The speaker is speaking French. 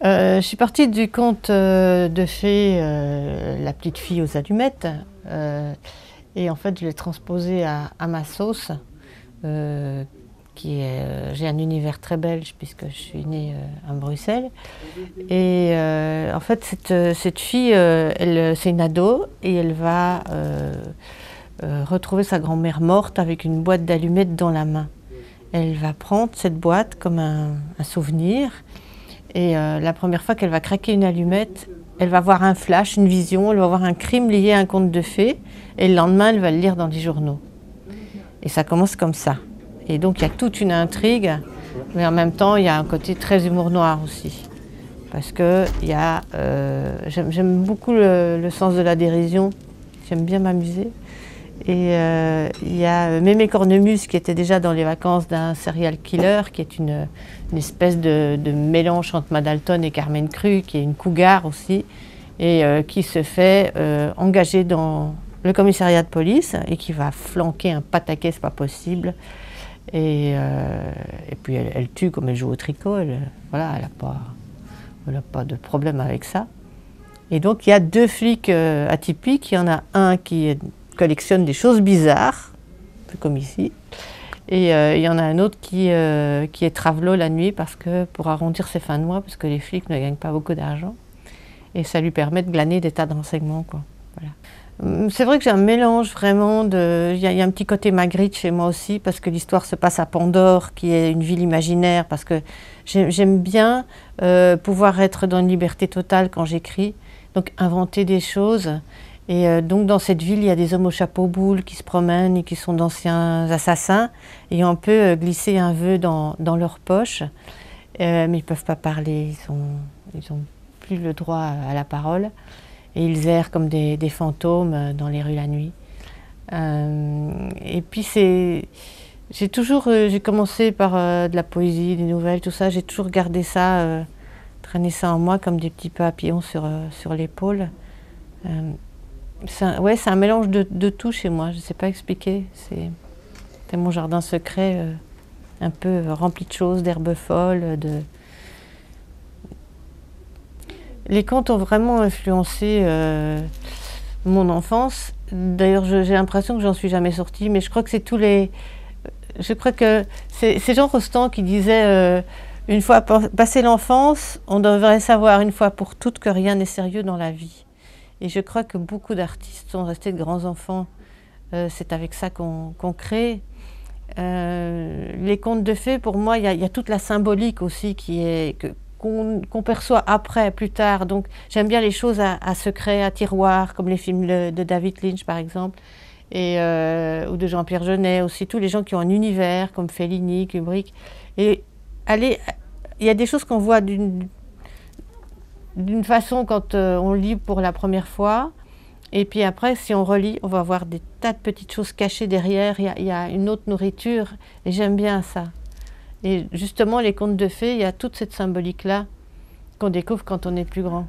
Je suis partie du conte de fées La petite fille aux allumettes. Et en fait, je l'ai transposé à ma sauce, euh, j'ai un univers très belge puisque je suis née à Bruxelles. Et en fait, cette fille, c'est une ado et elle va retrouver sa grand-mère morte avec une boîte d'allumettes dans la main. Elle va prendre cette boîte comme un souvenir. Et la première fois qu'elle va craquer une allumette, elle va voir un flash, une vision, elle va voir un crime lié à un conte de fées. Et le lendemain, elle va le lire dans les journaux. Et ça commence comme ça. Et donc, il y a toute une intrigue, mais en même temps, il y a un côté très humour noir aussi. Parce que j'aime beaucoup le sens de la dérision, j'aime bien m'amuser. Et il y a Mémé Cornemuse qui était déjà dans les vacances d'un serial killer, qui est une espèce de mélange entre Madalton et Carmen Cru, qui est une cougar aussi, et qui se fait engager dans le commissariat de police et qui va flanquer un pataquès, c'est pas possible. Et puis elle tue comme elle joue au tricot, voilà, elle n'a pas de problème avec ça. Et donc il y a deux flics atypiques, il y en a un qui collectionne des choses bizarres, un peu comme ici, et il y en a un autre qui est travelot la nuit pour arrondir ses fins de mois, parce que les flics ne gagnent pas beaucoup d'argent, et ça lui permet de glaner des tas de renseignements, quoi. Voilà. C'est vrai que j'ai un mélange vraiment il y a un petit côté Magritte chez moi aussi, parce que l'histoire se passe à Pandore, qui est une ville imaginaire, parce que j'aime bien pouvoir être dans une liberté totale quand j'écris, donc inventer des choses. Et donc dans cette ville, il y a des hommes au chapeau boule qui se promènent et qui sont d'anciens assassins, et on peut glisser un vœu dans leur poche, mais ils ne peuvent pas parler, ils ont plus le droit à la parole. Et ils errent comme des fantômes dans les rues la nuit. Et puis j'ai commencé par de la poésie, des nouvelles, tout ça. J'ai toujours gardé ça, traîné ça en moi comme des petits papillons sur l'épaule. C'est un mélange de tout chez moi. Je ne sais pas expliquer. C'est mon jardin secret, un peu rempli de choses, d'herbes folles, Les contes ont vraiment influencé mon enfance. D'ailleurs, j'ai l'impression que j'en suis jamais sortie, mais je crois que je crois que c'est Jean Rostand qui disait une fois passé l'enfance, on devrait savoir une fois pour toutes que rien n'est sérieux dans la vie. Et je crois que beaucoup d'artistes sont restés de grands enfants. C'est avec ça qu'on crée. Les contes de fées, pour moi, il y a toute la symbolique aussi qu'on perçoit après, plus tard. Donc j'aime bien les choses à secret, à tiroir, comme les films de David Lynch par exemple, ou de Jean-Pierre Jeunet aussi, tous les gens qui ont un univers, comme Fellini, Kubrick. Et il y a des choses qu'on voit d'une façon quand on lit pour la première fois, et puis après, si on relit, on va voir des tas de petites choses cachées derrière, il y a une autre nourriture, et j'aime bien ça. Et justement, les contes de fées, il y a toute cette symbolique-là qu'on découvre quand on est plus grand.